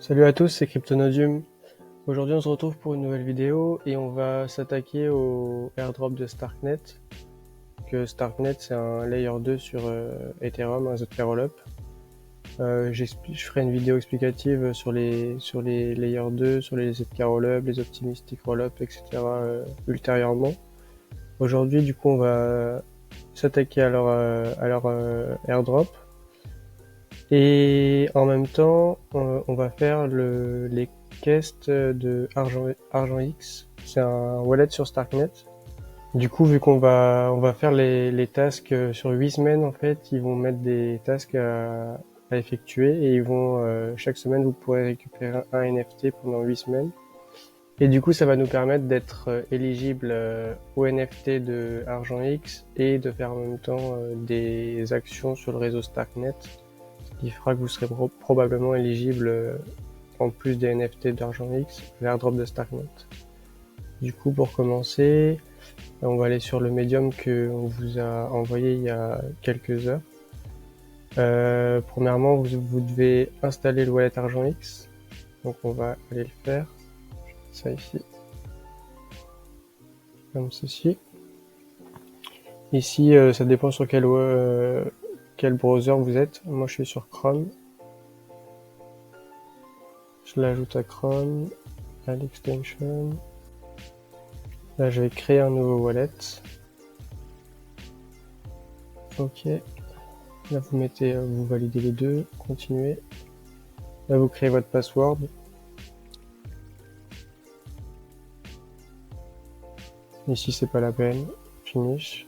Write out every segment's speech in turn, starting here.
Salut à tous, c'est Cryptonodium. Aujourd'hui on se retrouve pour une nouvelle vidéo et on va s'attaquer au airdrop de Starknet. Starknet c'est un layer 2 sur Ethereum, un ZK Rollup. Je ferai une vidéo explicative sur les layer 2, sur les ZK Rollup, les Optimistic Rollup, etc. Ultérieurement. Aujourd'hui du coup on va s'attaquer à leur airdrop. Et en même temps, on va faire les quests de ArgentX. C'est un wallet sur Starknet. Du coup, vu on va faire les tasks sur 8 semaines, en fait, ils vont mettre des tasks à effectuer et chaque semaine, vous pourrez récupérer un NFT pendant 8 semaines. Et du coup, ça va nous permettre d'être éligible au NFT de ArgentX et de faire en même temps des actions sur le réseau Starknet, qui fera que vous serez probablement éligible en plus des NFT d'ArgentX, l'airdrop de Starknet. Du coup, pour commencer, on va aller sur le Medium qu'on vous a envoyé il y a quelques heures. Premièrement, vous devez installer le wallet ArgentX. Donc on va aller le faire. Ça ici. Comme ceci. Ici, ça dépend sur quel browser vous êtes. Moi, je suis sur Chrome. Je l'ajoute à Chrome, à l'extension. Là, je vais créer un nouveau wallet. Ok. Là, vous validez les deux, continuez. Là, vous créez votre password. Ici, c'est pas la peine. Finish.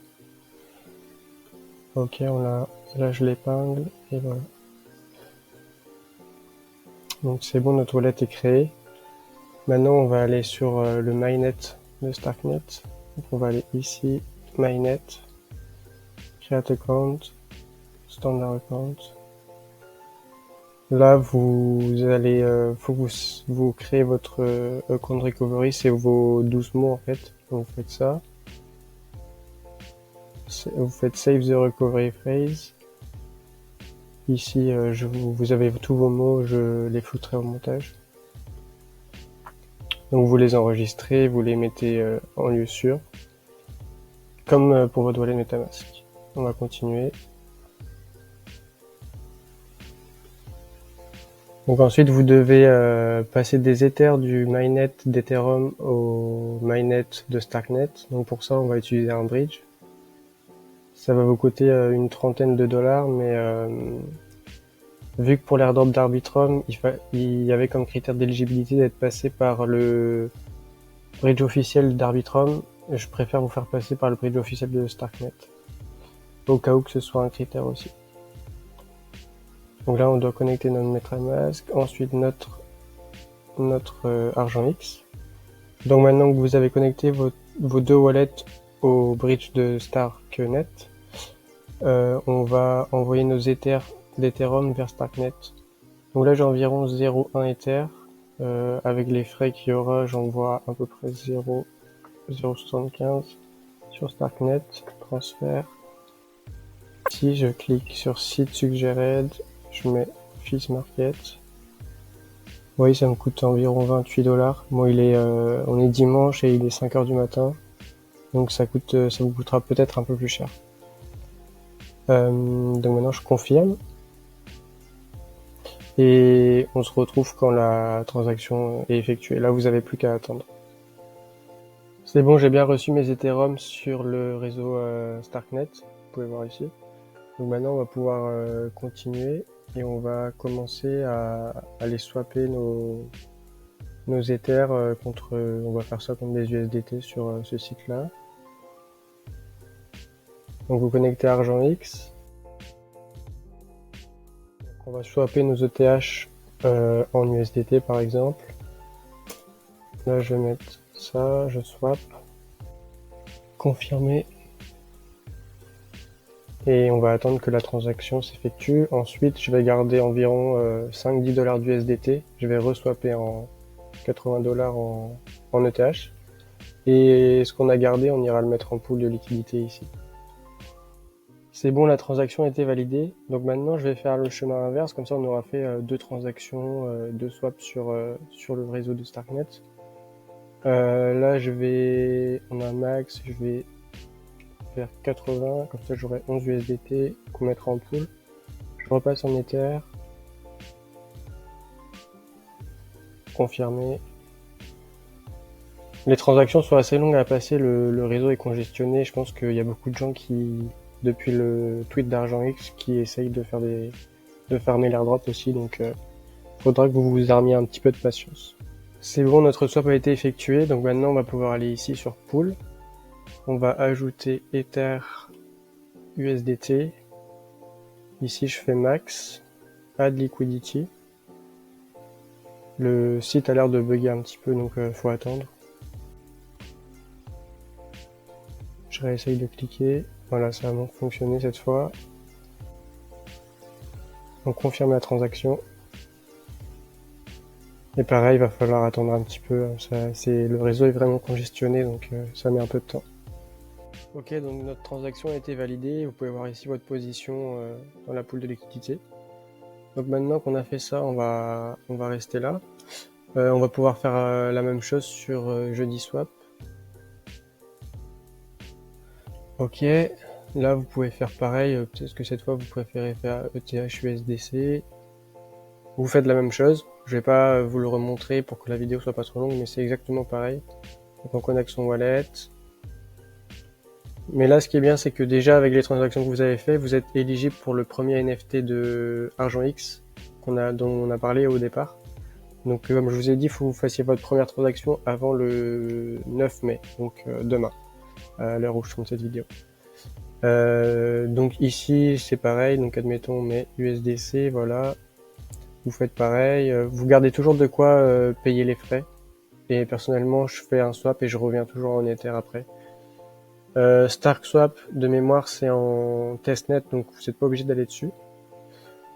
Ok, là, je l'épingle et voilà. Donc, c'est bon, notre wallet est créé. Maintenant, on va aller sur le mainnet de Starknet. Donc, on va aller ici, mainnet, create account, standard account. Là, faut que vous créez votre account recovery, c'est vos 12 mots en fait. Donc, vous faites ça. Vous faites save the recovery phrase. Ici, vous avez tous vos mots, je les fouterai au montage. Donc, vous les enregistrez, vous les mettez en lieu sûr. Comme pour votre wallet MetaMask. On va continuer. Donc ensuite, vous devez passer des ethers du mainnet d'Ethereum au mainnet de Starknet. Donc pour ça, on va utiliser un bridge. Ça va vous coûter une trentaine de dollars, mais vu que pour l'airdrop d'Arbitrum, il y avait comme critère d'éligibilité d'être passé par le bridge officiel d'Arbitrum, je préfère vous faire passer par le bridge officiel de Starknet, au cas où que ce soit un critère aussi. Donc là, on doit connecter notre MetaMask, ensuite notre ArgentX. Donc maintenant que vous avez connecté vos deux wallets au bridge de Starknet, on va envoyer nos ethers d'Ethereum vers Starknet. Donc là j'ai environ 0,1 Ether. Avec les frais qu'il y aura, j'envoie à peu près 0,75 sur Starknet, transfert. Ici je clique sur Site Suggested, je mets Fees Market. Vous voyez, ça me coûte environ 28 dollars. Bon, on est dimanche et il est 5 heures du matin. Donc ça vous coûtera peut-être un peu plus cher. Donc maintenant je confirme. Et on se retrouve quand la transaction est effectuée. Là, vous avez plus qu'à attendre. C'est bon, j'ai bien reçu mes Ethereum sur le réseau Starknet. Vous pouvez voir ici. Donc maintenant, on va pouvoir continuer et on va commencer à aller swapper nos Ethers on va faire ça contre des USDT sur ce site-là. Donc vous connectez à ArgentX. On va swapper nos ETH en USDT par exemple. Là, je vais mettre ça, je swap. Confirmer. Et on va attendre que la transaction s'effectue. Ensuite, je vais garder environ 5-10 dollars d'USDT. Je vais reswapper en 80 dollars en ETH. Et ce qu'on a gardé, on ira le mettre en pool de liquidité ici. C'est bon, la transaction a été validée. Donc maintenant, je vais faire le chemin inverse. Comme ça, on aura fait deux transactions, deux swaps sur le réseau de Starknet. Là, on a max, je vais faire 80. Comme ça, j'aurai 11 USDT qu'on mettra en pool. Je repasse en Ether. Confirmer. Les transactions sont assez longues à passer. Le réseau est congestionné. Je pense qu'il y a beaucoup de gens qui, depuis le tweet d'ArgentX, qui essayent de farmer l'airdrop aussi. Donc, faudra que vous vous armiez un petit peu de patience. C'est bon, notre swap a été effectué, donc maintenant on va pouvoir aller ici sur Pool. On va ajouter Ether USDT. Ici je fais Max, Add Liquidity. Le site a l'air de bugger un petit peu, donc faut attendre. Je réessaye de cliquer. Voilà, ça a fonctionné cette fois. On confirme la transaction. Et pareil, il va falloir attendre un petit peu. Le réseau est vraiment congestionné, donc ça met un peu de temps. Ok, donc notre transaction a été validée. Vous pouvez voir ici votre position dans la pool de liquidité. Donc maintenant qu'on a fait ça, on va rester là. On va pouvoir faire la même chose sur Jeudi Swap. Ok, là vous pouvez faire pareil. Peut-être que cette fois vous préférez faire ETH USDC. Vous faites la même chose. Je vais pas vous le remontrer pour que la vidéo soit pas trop longue, mais c'est exactement pareil. Donc on connecte son wallet. Mais là, ce qui est bien, c'est que déjà avec les transactions que vous avez fait, vous êtes éligible pour le premier NFT de ArgentX dont on a parlé au départ. Donc comme je vous ai dit, il faut que vous fassiez votre première transaction avant le 9 mai, donc demain, à l'heure où je tourne cette vidéo. Donc ici, c'est pareil, donc admettons on met USDC, voilà. Vous faites pareil, vous gardez toujours de quoi payer les frais. Et personnellement, je fais un swap et je reviens toujours en Ether après. Stark Swap, de mémoire, c'est en testnet, donc vous n'êtes pas obligé d'aller dessus.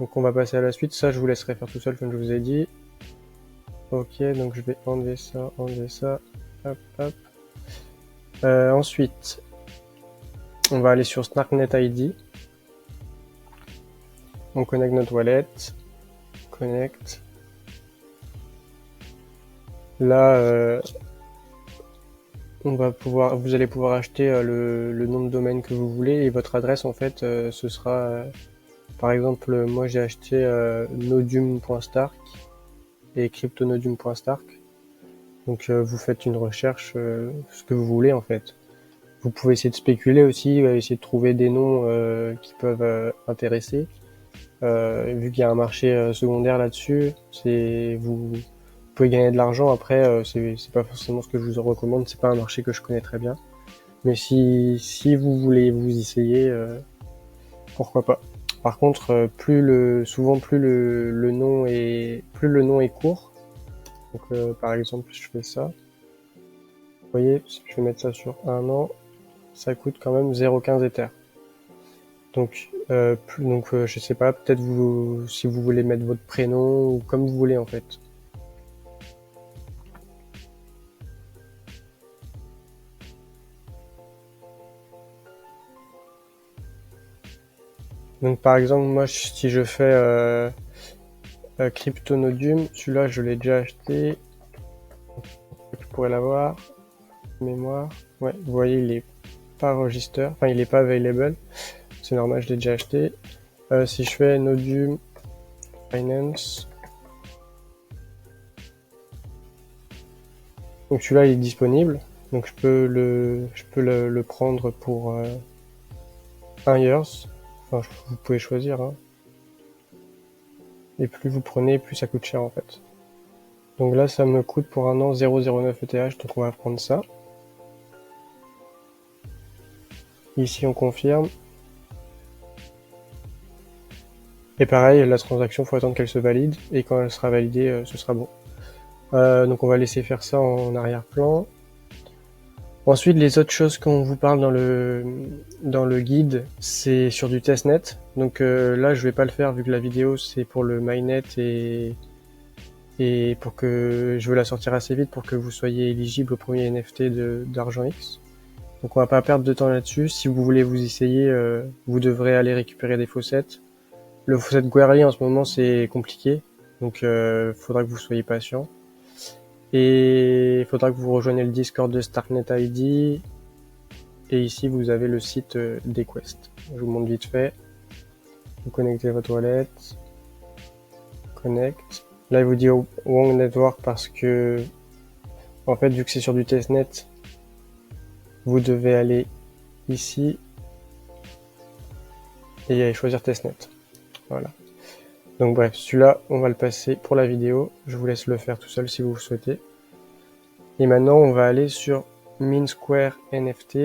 Donc on va passer à la suite. Ça, je vous laisserai faire tout seul, comme je vous ai dit. Ok, donc je vais enlever ça, hop, hop. Ensuite, on va aller sur Starknet ID. On connecte notre wallet. Connect. Là, vous allez pouvoir acheter le nom de domaine que vous voulez et votre adresse, en fait, ce sera, par exemple, moi j'ai acheté nodium.stark et cryptonodium.stark. Donc vous faites une recherche, ce que vous voulez en fait. Vous pouvez essayer de spéculer aussi, essayer de trouver des noms qui peuvent intéresser. Vu qu'il y a un marché secondaire là-dessus, vous pouvez gagner de l'argent. Après, c'est pas forcément ce que je vous recommande. C'est pas un marché que je connais très bien. Mais si vous voulez vous essayer, pourquoi pas. Par contre, plus le nom est court. Donc par exemple, je fais ça. Vous voyez, je vais mettre ça sur un an. Ça coûte quand même 0,15 Ether. Donc, je sais pas, peut-être si vous voulez mettre votre prénom ou comme vous voulez en fait. Donc par exemple, moi si je fais Cryptonodium, celui-là je l'ai déjà acheté. Tu pourrais l'avoir. Mémoire. Ouais, vous voyez, il est pas register, enfin il est pas available. C'est normal, je l'ai déjà acheté. Si je fais Nodium Finance, donc celui-là il est disponible, donc je peux le prendre pour 1 years. Enfin, vous pouvez choisir, hein. Et plus vous prenez, plus ça coûte cher en fait. Donc là, ça me coûte pour un an 0,09 ETH, donc on va prendre ça. Ici, on confirme. Et pareil, la transaction, il faut attendre qu'elle se valide, et quand elle sera validée, ce sera bon. Donc on va laisser faire ça en arrière-plan. Ensuite, les autres choses qu'on vous parle dans le guide, c'est sur du testnet. Donc là, je vais pas le faire vu que la vidéo c'est pour le mainnet et pour que je veux la sortir assez vite pour que vous soyez éligible au premier NFT d'ArgentX. Donc on va pas perdre de temps là-dessus. Si vous voulez vous essayer, vous devrez aller récupérer des faucets. Le faucet Guerli en ce moment c'est compliqué, donc faudra que vous soyez patient. Et il faudra que vous rejoignez le Discord de Starknet ID. Et ici vous avez le site des quests. Je vous montre vite fait. Vous connectez votre wallet. Connect. Là il vous dit Wrong Network parce que en fait vu que c'est sur du testnet, vous devez aller ici et aller choisir testnet. Voilà. Donc bref, celui-là, on va le passer pour la vidéo. Je vous laisse le faire tout seul si vous le souhaitez. Et maintenant, on va aller sur MinSquare NFT.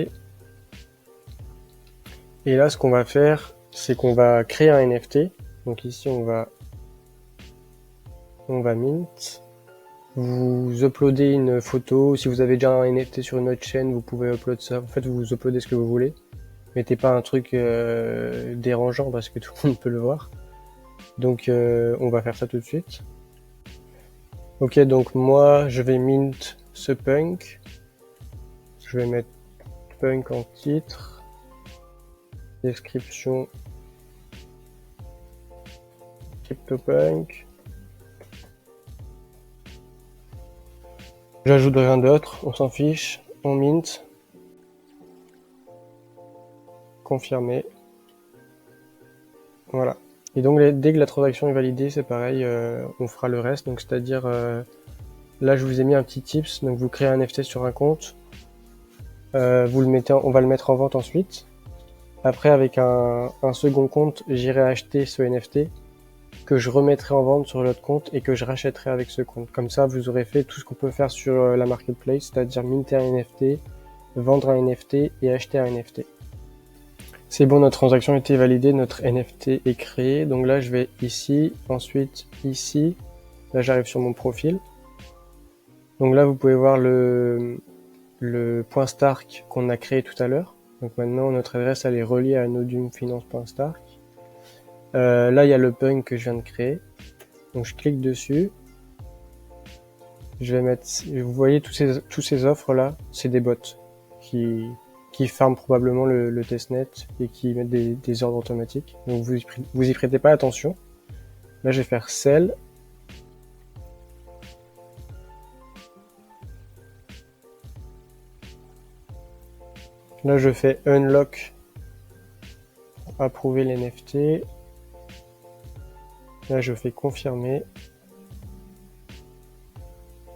Et là, ce qu'on va faire, c'est qu'on va créer un NFT. Donc ici, on va mint. Vous uploadez une photo. Si vous avez déjà un NFT sur une autre chaîne, vous pouvez uploader ça. En fait, vous uploadez ce que vous voulez. Mettez pas un truc dérangeant parce que tout le monde peut le voir. Donc on va faire ça tout de suite. Ok, donc moi je vais mint ce punk. Je vais mettre punk en titre. Description CryptoPunk. J'ajoute rien d'autre, on s'en fiche. On mint. Confirmer. Voilà. Et donc dès que la transaction est validée, c'est pareil, on fera le reste. Donc c'est-à-dire, là je vous ai mis un petit tips. Donc vous créez un NFT sur un compte, vous le mettez, on va le mettre en vente ensuite. Après avec un second compte, j'irai acheter ce NFT que je remettrai en vente sur l'autre compte et que je rachèterai avec ce compte. Comme ça, vous aurez fait tout ce qu'on peut faire sur la marketplace, c'est-à-dire minter un NFT, vendre un NFT et acheter un NFT. C'est bon, notre transaction a été validée, notre NFT est créé. Donc là, je vais ici, ensuite ici. Là, j'arrive sur mon profil. Donc là, vous pouvez voir le point Stark qu'on a créé tout à l'heure. Donc maintenant, notre adresse, elle est reliée à nodumfinance.stark. Là, il y a le punk que je viens de créer. Donc je clique dessus. Je vais mettre, vous voyez tous ces offres là, c'est des bots qui farment probablement le testnet et qui mettent des ordres automatiques. Donc vous y prêtez pas attention. Là, je vais faire sell. Là, je fais unlock, approuver l'NFT. Là, je fais confirmer.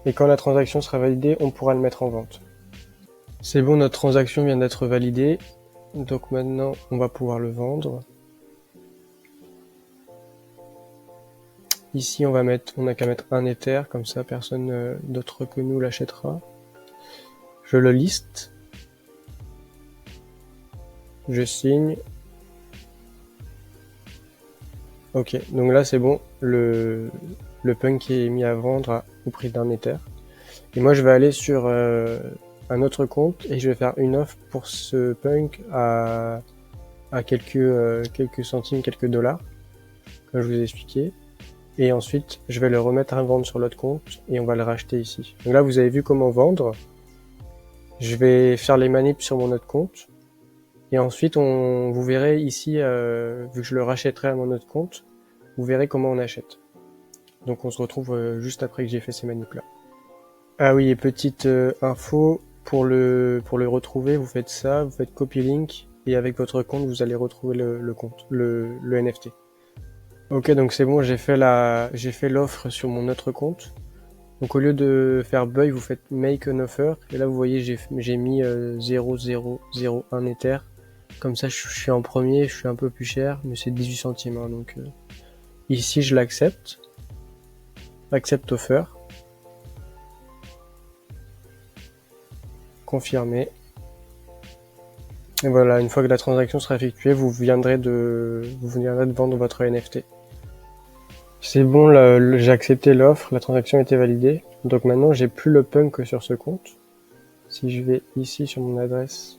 Et quand la transaction sera validée, on pourra le mettre en vente. C'est bon, notre transaction vient d'être validée. Donc maintenant, on va pouvoir le vendre. Ici, on n'a qu'à mettre un Ether, comme ça personne d'autre que nous l'achètera. Je le liste. Je signe. Ok, donc là c'est bon, le punk est mis à vendre au prix d'un Ether. Et moi je vais aller sur un autre compte et je vais faire une offre pour ce punk à quelques centimes, quelques dollars, comme je vous ai expliqué. Et ensuite je vais le remettre à vendre sur l'autre compte et on va le racheter ici. Donc là vous avez vu comment vendre. Je vais faire les manips sur mon autre compte. Et ensuite, vous verrez ici, vu que je le rachèterai à mon autre compte, vous verrez comment on achète. Donc on se retrouve juste après que j'ai fait ces manips là. Ah oui, et petite info, pour le retrouver, vous faites ça, vous faites copy link, et avec votre compte, vous allez retrouver le NFT. Ok, donc c'est bon, j'ai fait l'offre sur mon autre compte. Donc au lieu de faire buy, vous faites make an offer, et là vous voyez, j'ai mis 0,001 Ether. Comme ça, je suis en premier, je suis un peu plus cher, mais c'est 18 centimes. Hein, donc ici, je l'accepte. Accept offer. Confirmer. Et voilà, une fois que la transaction sera effectuée, vous viendrez de vendre votre NFT. C'est bon, j'ai accepté l'offre, la transaction a été validée. Donc maintenant, j'ai plus le punk sur ce compte. Si je vais ici sur mon adresse,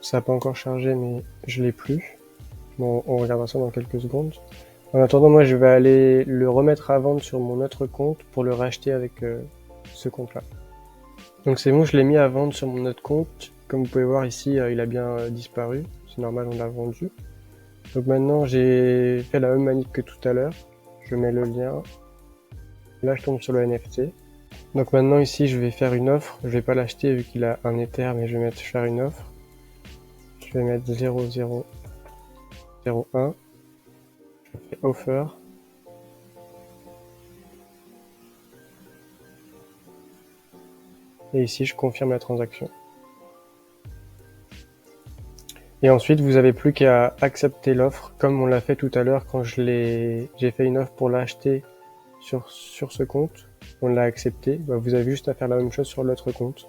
ça n'a pas encore chargé, mais je l'ai plus. Bon, on regardera ça dans quelques secondes. En attendant, moi, je vais aller le remettre à vendre sur mon autre compte pour le racheter avec ce compte-là. Donc c'est bon, je l'ai mis à vendre sur mon autre compte. Comme vous pouvez voir ici, il a bien disparu. C'est normal, on l'a vendu. Donc maintenant, j'ai fait la même manip que tout à l'heure. Je mets le lien. Là, je tombe sur le NFT. Donc maintenant, ici, je vais faire une offre. Je vais pas l'acheter vu qu'il a un Ether, mais je vais faire une offre. Je vais mettre 0,001. Je fais offer. Et ici, je confirme la transaction. Et ensuite, vous avez plus qu'à accepter l'offre, comme on l'a fait tout à l'heure quand j'ai fait une offre pour l'acheter sur ce compte. On l'a accepté. Bah, vous avez juste à faire la même chose sur l'autre compte.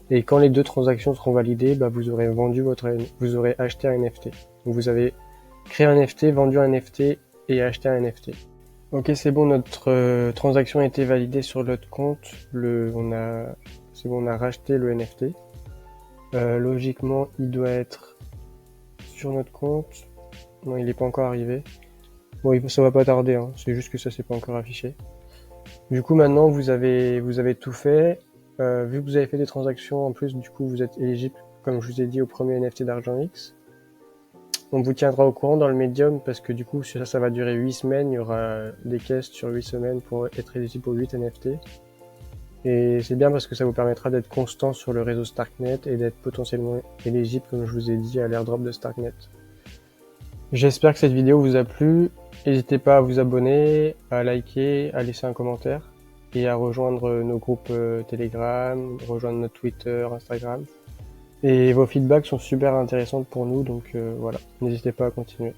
Et quand les deux transactions seront validées, bah, vous aurez acheté un NFT. Donc vous avez créé un NFT, vendu un NFT et acheté un NFT. Ok, c'est bon, notre transaction a été validée sur l'autre compte. C'est bon, on a racheté le NFT. Logiquement, il doit être sur notre compte. Non, il n'est pas encore arrivé. Bon, ça va pas tarder, hein. C'est juste que ça s'est pas encore affiché. Du coup, maintenant, vous avez tout fait. Vu que vous avez fait des transactions, en plus, du coup, vous êtes éligible, comme je vous ai dit, au premier NFT d'Argent X. On vous tiendra au courant dans le médium parce que du coup, ça va durer 8 semaines. Il y aura des caisses sur 8 semaines pour être éligible aux 8 NFT. Et c'est bien parce que ça vous permettra d'être constant sur le réseau Starknet et d'être potentiellement éligible, comme je vous ai dit, à l'airdrop de Starknet. J'espère que cette vidéo vous a plu. N'hésitez pas à vous abonner, à liker, à laisser un commentaire et à rejoindre nos groupes Telegram, rejoindre notre Twitter, Instagram. Et vos feedbacks sont super intéressants pour nous, donc voilà, n'hésitez pas à continuer.